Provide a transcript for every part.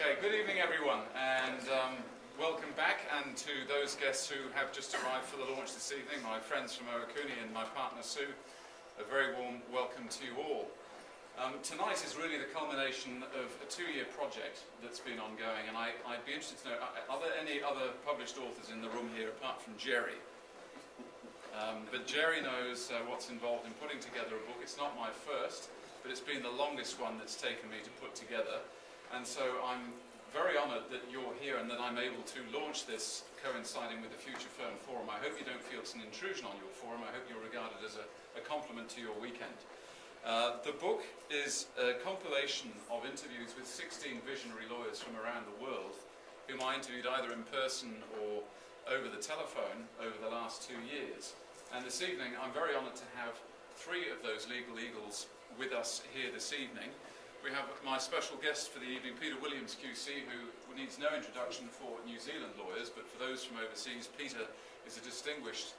Okay, good evening everyone, and welcome back, and to those guests who have just arrived for the launch this evening, my friends from Owakuni and my partner Sue, a very warm welcome to you all. Tonight is really the culmination of a 2-year project that's been ongoing, and I'd be interested to know, are there any other published authors in the room here apart from Jerry? But Jerry knows what's involved in putting together a book. It's not my first, but it's been the longest one that's taken me to put together. And so I'm very honoured that you're here and that I'm able to launch this coinciding with the Future Firm Forum. I hope you don't feel it's an intrusion on your forum. I hope you'll regard it as a compliment to your weekend. The book is a compilation of interviews with 16 visionary lawyers from around the world whom I interviewed either in person or over the telephone over the last 2 years. And this evening I'm very honoured to have 3 of those legal eagles with us here this evening. We have my special guest for the evening, Peter Williams QC, who needs no introduction for New Zealand lawyers, but for those from overseas, Peter is a distinguished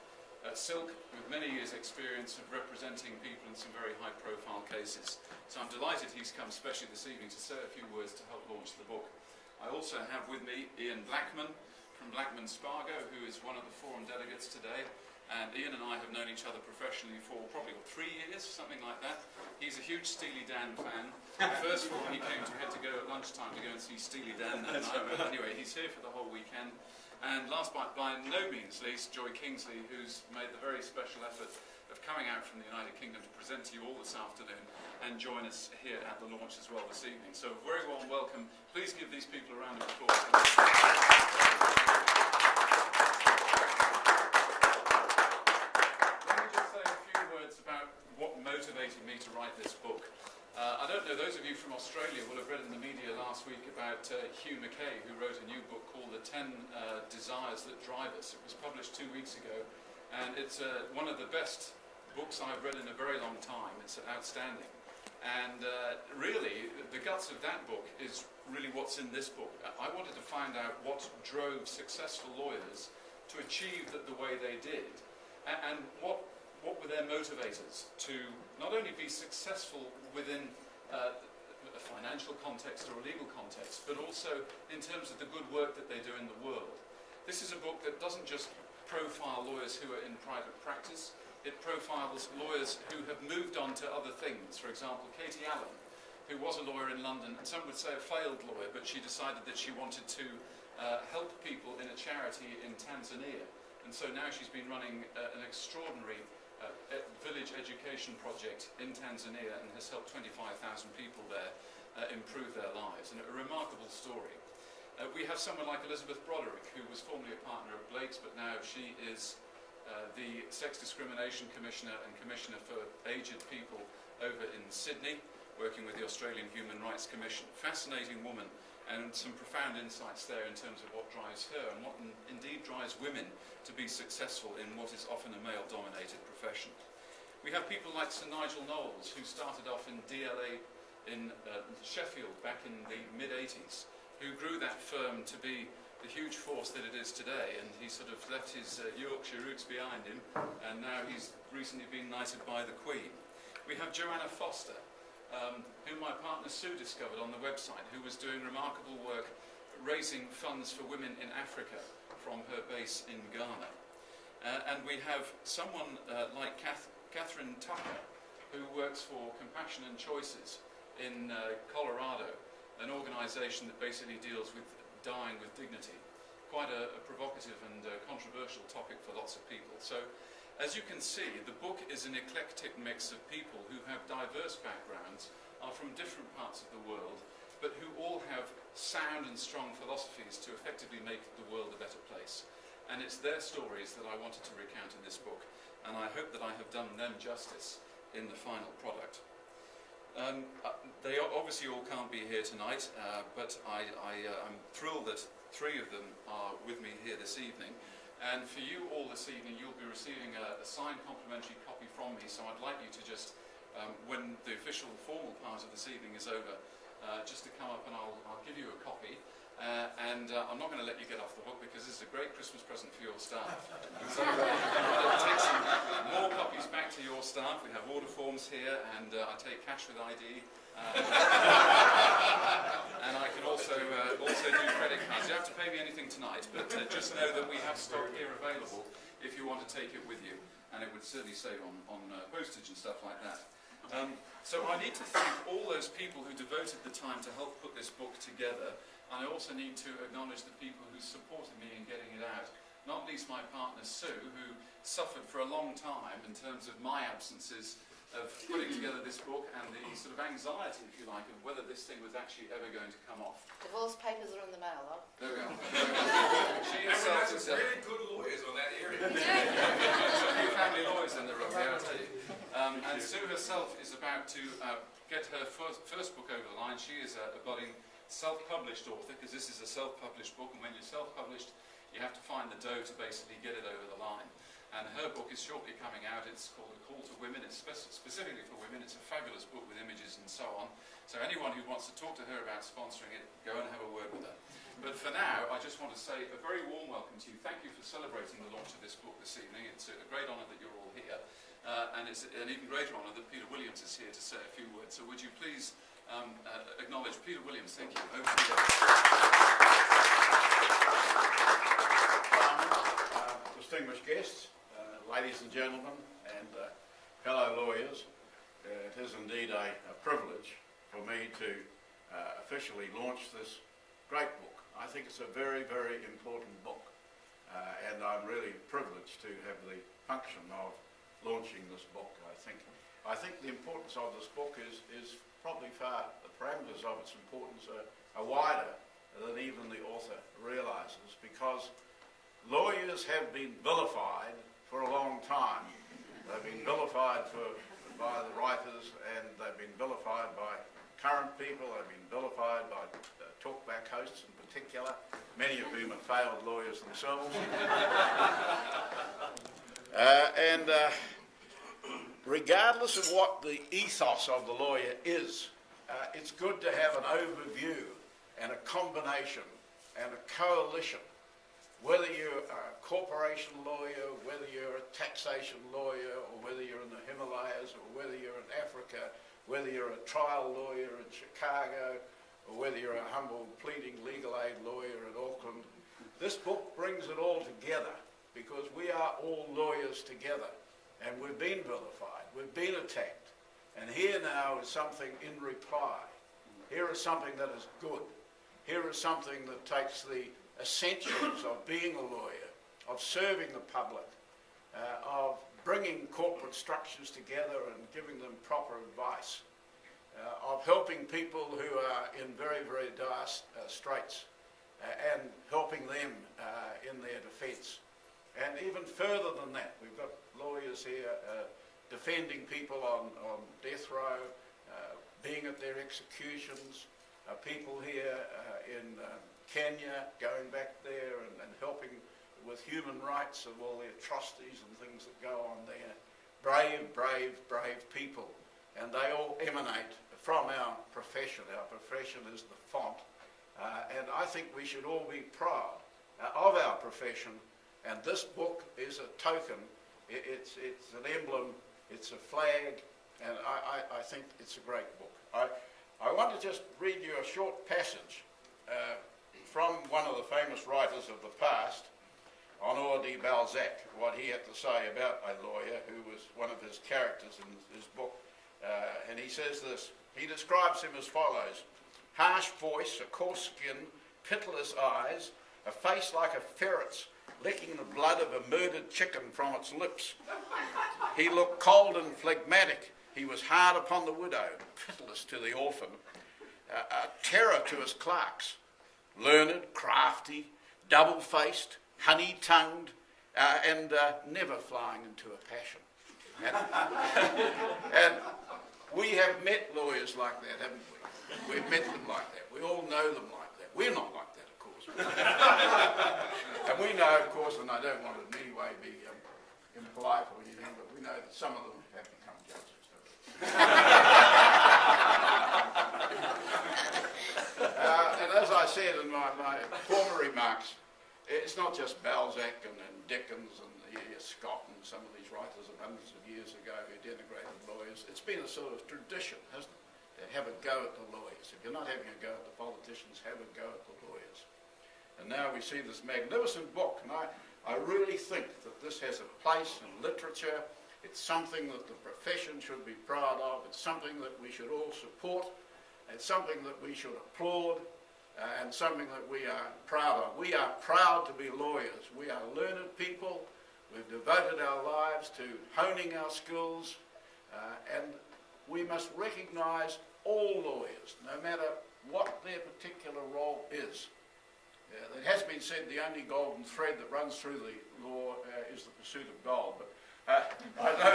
silk with many years' experience of representing people in some very high-profile cases. So I'm delighted he's come especially this evening to say a few words to help launch the book. I also have with me Ian Blackman from Blackman Spargo, who is one of the forum delegates today. And Ian and I have known each other professionally for probably 3 years, something like that. He's a huge Steely Dan fan. First of all, he came to had to go at lunchtime to go and see Steely Dan that night. But anyway, he's here for the whole weekend. And last but by no means least, Joy Kingsley, who's made the very special effort of coming out from the United Kingdom to present to you all this afternoon and join us here at the launch as well this evening. So a very warm welcome. Please give these people a round of applause. About what motivated me to write this book. I don't know, those of you from Australia will have read in the media last week about Hugh Mackay, who wrote a new book called The 10 Desires That Drive Us. It was published 2 weeks ago, and it's one of the best books I've read in a very long time. It's outstanding. And really, the guts of that book is really what's in this book. I wanted to find out what drove successful lawyers to achieve that the way they did, and what were their motivators to not only be successful within a financial context or a legal context, but also in terms of the good work that they do in the world. This is a book that doesn't just profile lawyers who are in private practice, it profiles lawyers who have moved on to other things. For example, Katie Allen, who was a lawyer in London, and some would say a failed lawyer, but she decided that she wanted to help people in a charity in Tanzania. And so now she's been running an extraordinary village education project in Tanzania and has helped 25,000 people there improve their lives. And a remarkable story. We have someone like Elizabeth Broderick, who was formerly a partner of Blake's, but now she is the Sex Discrimination Commissioner and Commissioner for Aged People over in Sydney, working with the Australian Human Rights Commission. Fascinating woman, and some profound insights there in terms of what drives her and what indeed drives women to be successful in what is often a male-dominated profession. We have people like Sir Nigel Knowles, who started off in DLA in Sheffield back in the mid-80s, who grew that firm to be the huge force that it is today, and he sort of left his Yorkshire roots behind him, and now he's recently been knighted by the Queen. We have Joanna Foster, whom my partner Sue discovered on the website, who was doing remarkable work raising funds for women in Africa from her base in Ghana. And we have someone like Catherine Tucker, who works for Compassion and Choices in Colorado, an organisation that basically deals with dying with dignity. Quite a provocative and controversial topic for lots of people. So, as you can see, the book is an eclectic mix of people who have diverse backgrounds, are from different parts of the world, but who all have sound and strong philosophies to effectively make the world a better place. And it's their stories that I wanted to recount in this book, and I hope that I have done them justice in the final product. They obviously all can't be here tonight, but I'm thrilled that 3 of them are with me here this evening. And for you all this evening, you'll be receiving a signed complimentary copy from me, so I'd like you to just, when the official formal part of this evening is over, just to come up and I'll give you a copy. And I'm not going to let you get off the hook because this is a great Christmas present for your staff. So I'll take some more copies back to your staff. We have order forms here, and I take cash with ID. And I can also do credit cards. You don't have to pay me anything tonight, but just know that we have stock here available if you want to take it with you. And it would certainly save on postage and stuff like that. So I need to thank all those people who devoted the time to help put this book together. And I also need to acknowledge the people who supported me in getting it out. Not least my partner Sue, who suffered for a long time in terms of my absences of putting together this book and the sort of anxiety, if you like, of whether this thing was actually ever going to come off. Divorce papers are in the mail, though. There we go. She herself is really good lawyers on that area. some new family lawyers in the room, yeah, I'll tell you. And Sue herself is about to get her first book over the line. She is a budding self-published author, because this is a self-published book, and when you're self-published, you have to find the dough to basically get it over the line. And her book is shortly coming out. It's called A Call to Women. It's specifically for women. It's a fabulous book with images and so on. So anyone who wants to talk to her about sponsoring it, go and have a word with her. But for now, I just want to say a very warm welcome to you. Thank you for celebrating the launch of this book this evening. It's a great honour that you're all here. And it's an even greater honour that Peter Williams is here to say a few words. So would you please acknowledge Peter Williams? Thank you. Over to you. Distinguished guests, ladies and gentlemen, and fellow lawyers, it is indeed a privilege for me to officially launch this great book. I think it's a very, very important book, and I'm really privileged to have the function of launching this book. I think the importance of this book is probably far, the parameters of its importance are wider than even the author realises, because lawyers have been vilified for a long time. They've been vilified by the writers, and they've been vilified by current people. They've been vilified by talkback hosts in particular, many of whom are failed lawyers themselves. Regardless of what the ethos of the lawyer is, it's good to have an overview and a combination and a coalition. Whether you're a corporation lawyer, whether you're a taxation lawyer, or whether you're in the Himalayas, or whether you're in Africa, whether you're a trial lawyer in Chicago, or whether you're a humble pleading legal aid lawyer in Auckland, this book brings it all together, because we are all lawyers together, and we've been vilified, we've been attacked, and here now is something in reply. Here is something that is good. Here is something that takes the essentials of being a lawyer, of serving the public, of bringing corporate structures together and giving them proper advice, of helping people who are in very, very dire straits and helping them in their defence. And even further than that, we've got lawyers here defending people on death row, being at their executions, people here in Kenya, going back there and helping with human rights and all the atrocities and things that go on there. Brave, brave, brave people. And they all emanate from our profession. Our profession is the font. And I think we should all be proud of our profession. And this book is a token. It's an emblem. It's a flag. And I think it's a great book. I want to just read you a short passage from one of the famous writers of the past, Honoré de Balzac, what he had to say about a lawyer who was one of his characters in his book. And he says this, he describes him as follows: harsh voice, a coarse skin, pitiless eyes, a face like a ferret's, licking the blood of a murdered chicken from its lips. He looked cold and phlegmatic. He was hard upon the widow, pitiless to the orphan, a terror to his clerks, learned, crafty, double-faced, honey-tongued, and never flying into a passion. And we have met lawyers like that, haven't we? We've met them like that. We all know them like that. We're not like that, of course. And we know, of course, and I don't want to in any way be impolite or anything, but we know that some of them have become judges. And as I said in my former remarks, it's not just Balzac and Dickens and Scott and some of these writers of hundreds of years ago who denigrated lawyers. It's been a sort of tradition, hasn't it? have a go at the lawyers. If you're not having a go at the politicians, have a go at the lawyers. And now we see this magnificent book, and I really think that this has a place in literature. It's something that the profession should be proud of. It's something that we should all support. It's something that we should applaud, and something that we are proud of. We are proud to be lawyers. We are learned people. We've devoted our lives to honing our skills, and we must recognise all lawyers, no matter what their particular role is. It has been said the only golden thread that runs through the law is the pursuit of gold, but I know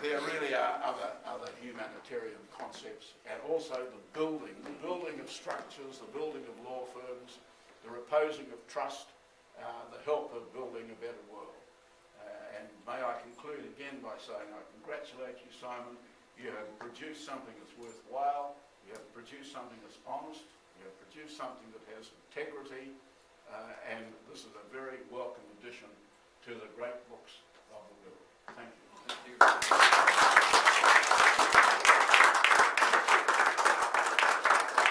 there really are other humanitarian concepts, and also the building of structures, the building of law firms, the reposing of trust, the help of building a better world. And may I conclude again by saying I congratulate you, Simon. You have produced something that's worthwhile. You have produced something that's honest. You have produced something that has integrity. And this is a very welcome addition to the great books